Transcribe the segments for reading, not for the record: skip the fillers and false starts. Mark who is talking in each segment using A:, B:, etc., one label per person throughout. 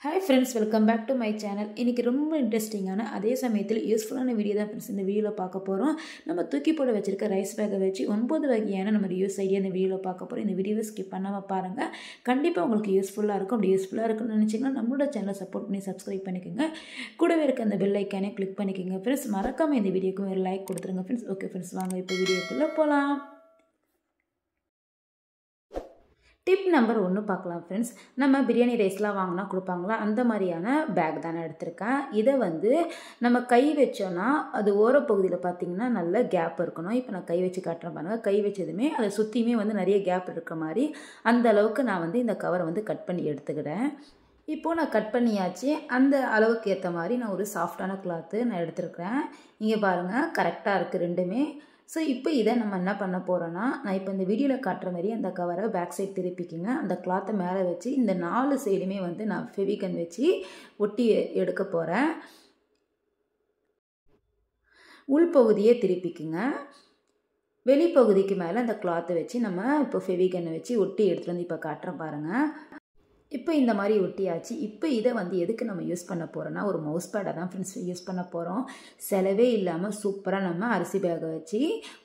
A: Hi friends, welcome back to my channel. இன்னைக்கு ரொம்ப இன்ட்ரெஸ்டிங்கான அதே சமயத்தில் யூஸ்ஃபுல்லான வீடியோ தான் ஃப்ரெண்ட்ஸ் இந்த வீடியோவில் பார்க்க போகிறோம். நம்ம தூக்கி போட வச்சிருக்க ரைஸ் பேக்கை வச்சு 9 வகையான நம்ம யூஸ் ஐடியா இந்த வீடியோவில் பார்க்க போகிறோம். இந்த வீடியோவை ஸ்கிப் பண்ணாமல் பாருங்கள். கண்டிப்பாக உங்களுக்கு யூஸ்ஃபுல்லாக இருக்கும். அப்படி யூஸ்ஃபுல்லாக இருக்குன்னு நினச்சிங்கன்னா நம்மளோட சேனலை சப்போர்ட் பண்ணி சப்ஸ்கிரைப் பண்ணிக்கோங்க. கூடவே இருக்க அந்த பெல் ஐக்கானே கிளிக் பண்ணிக்கோங்க ஃப்ரெண்ட்ஸ். மறக்காமல் இந்த வீடியோக்கு ஒரு லைக் கொடுத்துருங்க ஃப்ரெண்ட்ஸ். ஓகே ஃப்ரெண்ட்ஸ், வாங்க இப்போ வீடியோக்குள்ளே போகலாம். டிப் நம்பர் 1 பார்க்கலாம் ஃப்ரெண்ட்ஸ். நம்ம பிரியாணி ரைஸ்லாம் வாங்கினா கொடுப்பாங்களா, அந்த மாதிரியான பேக் தானே எடுத்திருக்கேன். இதை நம்ம கை வச்சோன்னா அது ஓரப்பகுதியில் பார்த்திங்கன்னா நல்ல கேப் இருக்கணும். இப்போ நான் கை வச்சு காட்டுறேன் பாருங்கள். கை வச்சதுமே அதை சுற்றியுமே நிறைய கேப் இருக்கிற மாதிரி அந்த அளவுக்கு நான் இந்த கவரை கட் பண்ணி எடுத்துக்கிட்டேன். இப்போது நான் கட் பண்ணியாச்சு. அந்த அளவுக்கு ஏற்ற மாதிரி நான் ஒரு சாஃப்டான கிளாத்து நான் எடுத்துருக்கிறேன். இங்கே பாருங்கள், கரெக்டாக இருக்குது ரெண்டுமே. ஸோ இப்போ இதை நம்ம என்ன பண்ண போகிறோன்னா, நான் இப்போ இந்த வீடியோவில் காட்டுற மாதிரி அந்த கவரை பேக் சைட் திருப்பிக்கிங்க. அந்த கிளாத்தை மேலே வச்சு இந்த 4 சைடுமே நான் ஃபெவிகன் வச்சு ஒட்டி எடுக்க போகிறேன். உள்பகுதியே திருப்பிக்குங்க. வெளிப்பகுதிக்கு மேலே அந்த கிளாத்தை வச்சு நம்ம இப்போ ஃபெவிகனை வச்சு ஒட்டி எடுத்துகிட்டு இப்போ காட்டுறேன் பாருங்கள். இப்போ இந்த மாதிரி ஒட்டியாச்சு. இப்போ இதை எதுக்கு நம்ம யூஸ் பண்ண போகிறோன்னா, ஒரு மவுஸ் பேடை தான் ஃப்ரெண்ட்ஸ் யூஸ் பண்ண போகிறோம். செலவே இல்லாமல் சூப்பராக நம்ம அரிசி பேக்கை வச்சு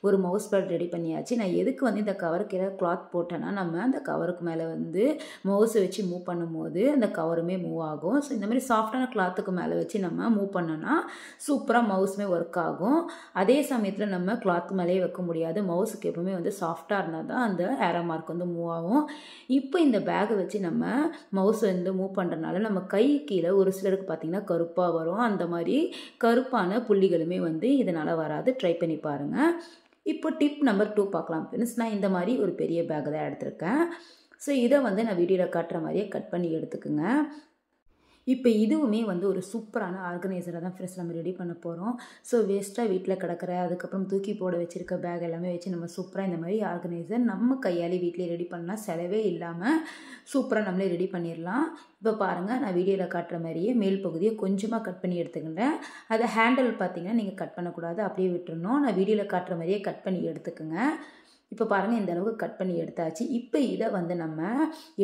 A: ஒரு மவுஸ் பேட் ரெடி பண்ணியாச்சு. நான் எதுக்கு இந்த கவருக்கு ஏதாவது கிளாத் போட்டேன்னா, நம்ம அந்த கவருக்கு மேலே மவுஸை வச்சு மூவ் பண்ணும்போது அந்த கவருமே மூவ் ஆகும். ஸோ இந்த மாதிரி சாஃப்டான கிளாத்துக்கு மேலே வச்சு நம்ம மூவ் பண்ணோன்னா சூப்பராக மவுஸுமே ஒர்க் ஆகும். அதே சமயத்தில் நம்ம கிளாத் மேலேயே வைக்க முடியாது. மவுஸுக்கு எப்பவுமே சாஃப்டாக இருந்தால் தான் அந்த ஏரோ மார்க் மூவ் ஆகும். இப்போ இந்த பேக்கை வச்சு நம்ம மவுஸ் மூவ் பண்ணுறதுனால நம்ம கை கீழே ஒரு சிலருக்கு பார்த்திங்கன்னா கருப்பாக வரும். அந்த மாதிரி கருப்பான புள்ளிகளுமே இதனால் வராது. ட்ரை பண்ணி பாருங்கள். இப்போ டிப் நம்பர் 2 பார்க்கலாம் ஃப்ரெண்ட்ஸ். நான் இந்த மாதிரி ஒரு பெரிய பேக் தான் எடுத்திருக்கேன். ஸோ இதை நான் வீடியோவில் காட்டுற மாதிரியே கட் பண்ணி எடுத்துக்குங்க. இப்போ இதுவுமே ஒரு சூப்பரான ஆர்கனைசரை தான் ஃப்ரெண்ட்ஸ் நம்ம ரெடி பண்ண போகிறோம். ஸோ வேஸ்ட்டாக வீட்டில் கிடக்கிற அதுக்கப்புறம் தூக்கி போட வச்சுருக்க பேக் எல்லாமே வச்சு நம்ம சூப்பராக இந்த மாதிரி ஆர்கனைசர் நம்ம கையாலே வீட்டிலே ரெடி பண்ணலாம். செலவே இல்லாமல் சூப்பராக நம்மளே ரெடி பண்ணிடலாம். இப்போ பாருங்கள், நான் வீடியோவில் காட்டுற மாதிரியே மேல் பகுதியை கொஞ்சமாக கட் பண்ணி எடுத்துக்கிட்டேன். அதை ஹேண்டில் பார்த்திங்கன்னா நீங்கள் கட் பண்ணக்கூடாது, அப்படியே விட்டுறணும். நான் வீடியோவில் காட்டுற மாதிரியே கட் பண்ணி எடுத்துக்கோங்க. இப்போ பாருங்கள், இந்த அளவுக்கு கட் பண்ணி எடுத்தாச்சு. இப்போ இதை நம்ம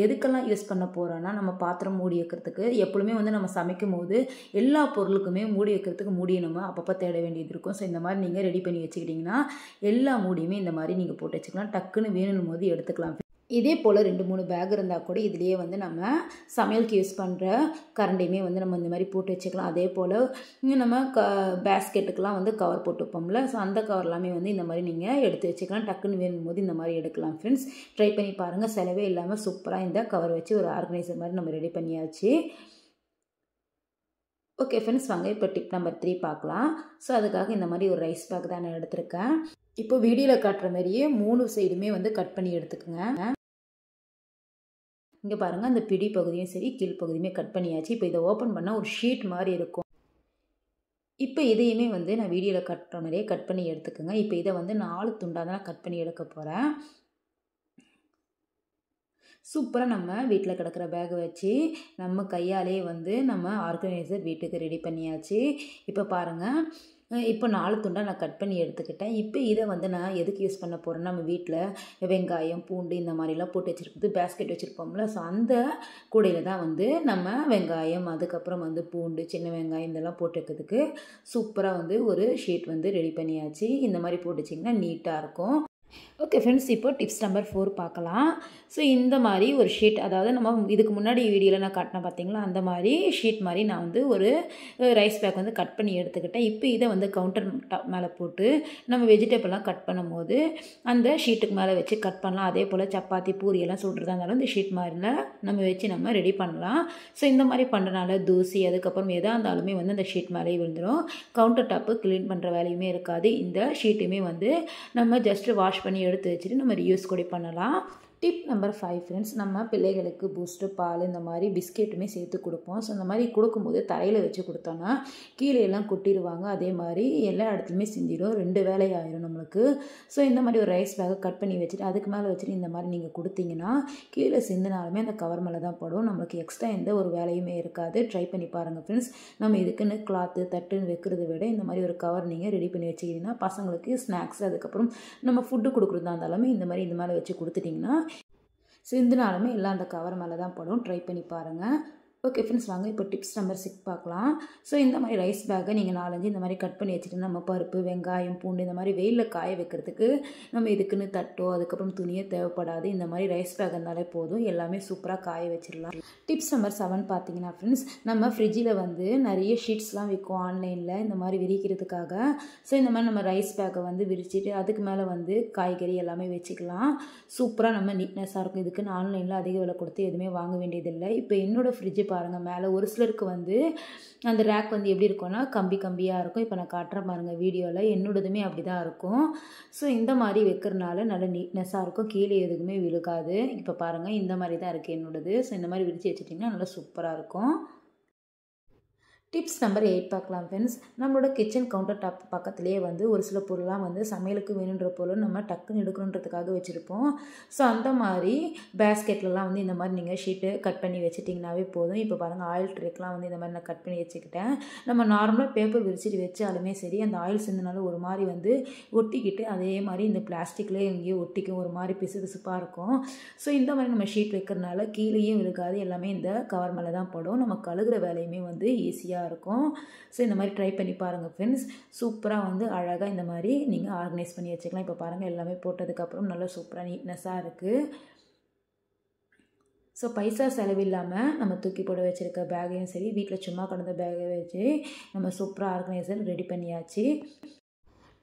A: எதுக்கெல்லாம் யூஸ் பண்ண போகிறோன்னா, நம்ம பாத்திரம் மூடி வைக்கிறதுக்கு எப்பொழுதுமே நம்ம சமைக்கும் போது எல்லா பொருளுக்குமே மூடி வைக்கிறதுக்கு மூடியை நம்ம அப்பப்போ தேட வேண்டியது இருக்கும். ஸோ இந்த மாதிரி நீங்கள் ரெடி பண்ணி வச்சுக்கிட்டிங்கன்னா எல்லா மூடியுமே இந்த மாதிரி நீங்கள் போட்டு வச்சுக்கலாம். டக்குன்னு வேணும் போது எடுத்துக்கலாம். இதே போல் 2-3 பேக் இருந்தால் கூட இதுலேயே நம்ம சமையலுக்கு யூஸ் பண்ணுற கரண்டையுமே நம்ம இந்த மாதிரி போட்டு வச்சுக்கலாம். அதே போல் நம்ம பேஸ்கெட்டுக்கெலாம் கவர் போட்டு வைப்போம்ல, ஸோ அந்த கவர் எல்லாமே இந்த மாதிரி நீங்கள் எடுத்து வச்சுக்கலாம். டக்குன்னு வேணும் போது இந்த மாதிரி எடுக்கலாம் ஃப்ரெண்ட்ஸ். ட்ரை பண்ணி பாருங்கள். செலவே இல்லாமல் சூப்பராக இந்த கவர் வச்சு ஒரு ஆர்கனைசர் மாதிரி நம்ம ரெடி பண்ணியாச்சு. ஓகே ஃப்ரெண்ட்ஸ், வாங்க இப்போ டிப் நம்பர் 3 பார்க்கலாம். ஸோ அதுக்காக இந்த மாதிரி ஒரு ரைஸ் பேக் தான் நான் எடுத்திருக்கேன். இப்போ வீடியோவில் காட்டுற மாதிரியே 3 சைடுமே கட் பண்ணி எடுத்துக்கோங்க. இங்கே பாருங்கள், அந்த பிடி பகுதியும் சரி கீழ் பகுதியுமே கட் பண்ணியாச்சு. இப்போ இதை ஓப்பன் பண்ணால் ஒரு ஷீட் மாதிரி இருக்கும். இப்போ இதையுமே நான் வீடியோவில் கட்டுற மாதிரியே கட் பண்ணி எடுத்துக்கோங்க. இப்போ இதை 4 துண்டாக தான் கட் பண்ணி எடுக்க போகிறேன். சூப்பராக நம்ம வீட்டில் கிடக்கிற பேக்கை வச்சு நம்ம கையாலே நம்ம ஆர்கனைசர் வீட்டுக்கு ரெடி பண்ணியாச்சு. இப்போ பாருங்கள், இப்போ 4 துண்டாக நான் கட் பண்ணி எடுத்துக்கிட்டேன். இப்போ இதை நான் எதுக்கு யூஸ் பண்ண போகிறேன்னா, நம்ம வீட்டில் வெங்காயம் பூண்டு இந்த மாதிரிலாம் போட்டு வச்சுருக்குது பேஸ்கெட் வச்சுருப்போம்ல, ஸோ அந்த கூடையில் தான் நம்ம வெங்காயம் அதுக்கப்புறம் பூண்டு சின்ன வெங்காயம் இதெல்லாம் போட்டு வைக்கிறதுக்கு சூப்பராக ஒரு ஷீட் ரெடி பண்ணியாச்சு. இந்த மாதிரி போட்டு வச்சிங்கன்னா நீட்டாக இருக்கும். ஓகே ஃப்ரெண்ட்ஸ், இப்போ டிப்ஸ் நம்பர் 4 பார்க்கலாம். ஸோ இந்த மாதிரி ஒரு ஷீட், அதாவது நம்ம இதுக்கு முன்னாடி வீடியோவில் நான் காட்டினேன் பார்த்தீங்களா, அந்த மாதிரி ஷீட் மாதிரி நான் ஒரு ரைஸ் பேக் கட் பண்ணி எடுத்துக்கிட்டேன். இப்போ இதை கவுண்டர் டாப் மேலே போட்டு நம்ம வெஜிடபிள்லாம் கட் பண்ணும்போது அந்த ஷீட்டுக்கு மேலே வச்சு கட் பண்ணலாம். அதே போல் சப்பாத்தி பூரியெல்லாம் சுடுறதா இருந்தாலும் இந்த ஷீட் மாதிரில நம்ம வச்சு நம்ம ரெடி பண்ணலாம். ஸோ இந்த மாதிரி பண்ணுறனால தூசி அதுக்கப்புறம் எதாக இருந்தாலுமே அந்த ஷீட் மேலே விழுந்துடும். கவுண்டர் டாப்பு க்ளீன் பண்ணுற வேலையுமே இருக்காது. இந்த ஷீட்டுமே நம்ம ஜஸ்ட்டு வாஷ் பண்ணி எடுத்து வச்சுட்டு நம்ம யூஸ் கூட பண்ணலாம். டிப் நம்பர் 5 ஃப்ரெண்ட்ஸ், நம்ம பிள்ளைகளுக்கு பூஸ்ட்டு பால் இந்த மாதிரி பிஸ்கெட்டுமே சேர்த்து கொடுப்போம். ஸோ இந்த மாதிரி கொடுக்கும்போது தரையில் வச்சு கொடுத்தோன்னா கீழே எல்லாம் கொட்டிடுவாங்க. அதே மாதிரி எல்லா இடத்துலையுமே சிந்திடும், 2 வேலையாயிரும் நம்மளுக்கு. ஸோ இந்த மாதிரி ஒரு ரைஸ் பேக்கை கட் பண்ணி வச்சுட்டு அதுக்கு மேலே வச்சுட்டு இந்த மாதிரி நீங்கள் கொடுத்தீங்கன்னா கீழே சிந்தினாலுமே அந்த கவர் மேலே தான் படும். நம்மளுக்கு எக்ஸ்ட்ரா எந்த ஒரு வேலையுமே இருக்காது. ட்ரை பண்ணி பாருங்கள் ஃப்ரெண்ட்ஸ். நம்ம இதுக்குன்னு கிளாத்து தட்டுன்னு வைக்கிறத விட இந்த மாதிரி ஒரு கவர் நீங்கள் ரெடி பண்ணி வச்சுக்கிட்டிங்கன்னா பசங்களுக்கு ஸ்நாக்ஸ் அதுக்கப்புறம் நம்ம ஃபுட்டு கொடுக்குறதா இருந்தாலுமே இந்த மாதிரி இந்த மேலே வச்சு கொடுத்துட்டிங்கன்னா சிந்தினாலுமே எல்லாம் அந்த கவர் மேலே தான் படும். ட்ரை பண்ணி பாருங்கள். ஓகே ஃப்ரெண்ட்ஸ், வாங்க இப்போ டிப்ஸ் நம்பர் 6 பார்க்கலாம். ஸோ இந்த மாதிரி ரைஸ் பேக்கை நீங்கள் 4-5 இந்த மாதிரி கட் பண்ணி வச்சுட்டு நம்ம பருப்பு, வெங்காயம், பூண்டு இந்த மாதிரி வெயிலில் காய வைக்கிறதுக்கு நம்ம இதுக்குன்னு தட்டோ அதுக்கப்புறம் துணியோ தேவைப்படாது. இந்த மாதிரி ரைஸ் பேக் இருந்தாலே போதும், எல்லாமே சூப்பராக காய வச்சிடலாம். டிப்ஸ் நம்பர் 7 பார்த்தீங்கன்னா ஃப்ரெண்ட்ஸ், நம்ம ஃப்ரிட்ஜில் வந்து நிறைய ஷீட்ஸ்லாம் விற்கும் ஆன்லைனில் இந்த மாதிரி விரிக்கிறதுக்காக. ஸோ இந்த மாதிரி நம்ம ரைஸ் பேக்கை வந்து விரிச்சிட்டு அதுக்கு மேலே வந்து காய்கறி எல்லாமே வச்சுக்கலாம். சூப்பராக நம்ம நீட்னஸாக இருக்கும். இதுக்குன்னு ஆன்லைனில் அதிக விலை கொடுத்து எதுவுமே வாங்க வேண்டியதில்லை. இப்போ என்னோடய ஃப்ரிட்ஜு பாருங்கள், மேலே ஒரு சிலருக்கு வந்து அந்த ரேக் வந்து எப்படி இருக்கும்னா கம்பியாக இருக்கும். இப்போ நான் காட்டுறேன் பாருங்கள் வீடியோவில், என்னோடதுமே அப்படி தான் இருக்கும். ஸோ இந்த மாதிரி வைக்கிறனால நல்ல நீட்னஸாக இருக்கும், கீழே எதுக்குமே விழுகாது. இப்போ பாருங்கள் இந்த மாதிரி தான் இருக்குது என்னோடது. ஸோ இந்த மாதிரி விரித்து வச்சுட்டிங்கன்னா நல்லா சூப்பராக இருக்கும். டிப்ஸ் நம்பர் 8 பார்க்கலாம் ஃப்ரெண்ட்ஸ். நம்மளோட கிச்சன் கவுண்டர் டாப் பக்கத்துலேயே வந்து ஒரு சில பொருள்லாம் வந்து சமையலுக்கு வேணுன்ற பொருள் நம்ம டக்குன்னு எடுக்கணுன்றதுக்காக வச்சுருப்போம். ஸோ அந்த மாதிரி பேஸ்கெட்லலாம் வந்து இந்த மாதிரி நீங்கள் ஷீட்டு கட் பண்ணி வச்சுட்டிங்கனாவே போதும். இப்போ பாருங்கள் ஆயில் ட்ரேக்கெலாம் வந்து இந்த மாதிரி நான் கட் பண்ணி வச்சுக்கிட்டேன். நம்ம நார்மலாக பேப்பர் விரிச்சிட்டு வச்சாலுமே சரி, அந்த ஆயில் சேர்ந்தனால ஒரு மாதிரி வந்து ஒட்டிக்கிட்டு அதே மாதிரி இந்த பிளாஸ்டிக்லேயே எங்கேயோ ஒட்டிக்கும், ஒரு மாதிரி பிசுபிசுப்பாக இருக்கும். ஸோ இந்த மாதிரி நம்ம ஷீட் வைக்கிறதுனால கீழேயும் விழுகாது, எல்லாமே இந்த கவர் மேலே தான் படும். நம்ம கழுகுற வேலையுமே வந்து ஈஸியாக இருக்கும். ஸோ இந்த மாதிரி ட்ரை பண்ணி பாருங்கள் ஃப்ரெண்ட்ஸ். சூப்பராக வந்து அழகாக இந்த மாதிரி நீங்கள் ஆர்கனைஸ் பண்ணி வச்சுக்கலாம். இப்போ பாருங்கள் எல்லாமே போட்டதுக்கப்புறம் நல்லா சூப்பராக நீட்னஸாக இருக்குது. ஸோ பைசா செலவில்லாமல் நம்ம தூக்கி போட வச்சுருக்க பேக்கையும் சரி, வீட்டில் சும்மா கிடந்த பேக்கை வச்சு நம்ம சூப்பராக ஆர்கனைசர் ரெடி பண்ணியாச்சு.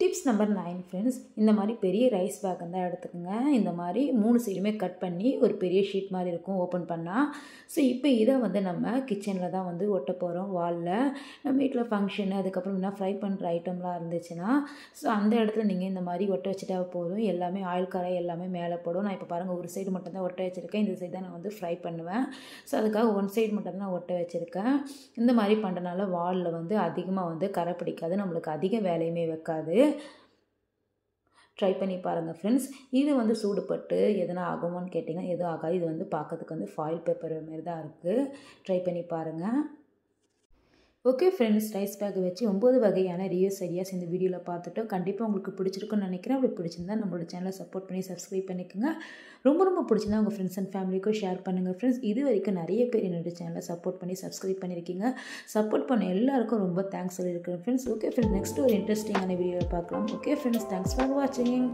A: டிப்ஸ் நம்பர் 9 ஃப்ரெண்ட்ஸ், இந்த மாதிரி பெரிய ரைஸ் பேக் தான் எடுத்துக்கோங்க. இந்த மாதிரி 3 சைடுமே கட் பண்ணி ஒரு பெரிய ஷீட் மாதிரி இருக்கும் ஓப்பன் பண்ணால். ஸோ இப்போ இதை வந்து நம்ம கிச்சனில் தான் வந்து ஒட்ட போகிறோம், வாலில். நம்ம வீட்டில் ஃபங்க்ஷனு அதுக்கப்புறம் என்ன ஃப்ரை பண்ணுற ஐட்டம்லாம் இருந்துச்சுன்னா ஸோ அந்த இடத்துல நீங்கள் இந்த மாதிரி ஒட்ட வச்சுட்டா போதும், எல்லாமே ஆயில் கரை எல்லாமே மேலே போடும். நான் இப்போ பாருங்கள் ஒரு சைடு மட்டும் தான் ஒட்ட வச்சுருக்கேன், இந்த சைடு தான் நான் வந்து ஃப்ரை பண்ணுவேன். ஸோ அதுக்காக ஒன் சைடு மட்டும் தான் நான் ஒட்ட வச்சுருக்கேன். இந்த மாதிரி பண்ணுறனால வாலில் வந்து அதிகமாக வந்து கரை பிடிக்காது, நம்மளுக்கு அதிக வேலையுமே வைக்காது. ட்ரை பண்ணி பாருங்கள் ஃப்ரெண்ட்ஸ். இது வந்து சூடுபட்டு எதனா ஆகுமான்னு கேட்டிங்கன்னா எதுவும் ஆகாது. இது வந்து பார்க்கறதுக்கு வந்து ஃபாயில் பேப்பர் மாரி தான் இருக்குது. ட்ரை பண்ணி பாருங்கள். ஓகே ஃப்ரெண்ட்ஸ், ரைஸ் பேக்கை வச்சு 9 வகையான ரிவ்யூஸ் ஐடியாஸ் இந்த வீடியோவில் பார்த்துட்டோம். கண்டிப்பாக உங்களுக்கு பிடிச்சிருக்குன்னு நினைக்கிறேன். அப்படி பிடிச்சிருந்தா நம்மளோட சேனலை சப்போர்ட் பண்ணி சப்ஸ்கிரைப் பண்ணிக்கோங்க. ரொம்ப பிடிச்சிருந்தா உங்கள் ஃப்ரெண்ட்ஸ் அண்ட் ஃபேமிலிக்கும் ஷேர் பண்ணுங்கள் ஃப்ரெண்ட்ஸ். இது வரைக்கும் நிறைய பேர் என்னோட சேனலை சப்போர்ட் பண்ணி சப்ஸ்கிரைப் பண்ணியிருக்கீங்க. சப்போர்ட் பண்ண எல்லாருக்கும் ரொம்ப தேங்க்ஸ் சொல்லியிருக்கேன் ஃப்ரெண்ட்ஸ். ஓகே ஃப்ரெண்ட்ஸ், நெக்ஸ்ட் ஒரு இன்ட்ரெஸ்டிங்கான வீடியோவில் பார்க்கலாம். ஓகே ஃப்ரெண்ட்ஸ், தேங்க்ஸ் ஃபார் வாட்சிங்.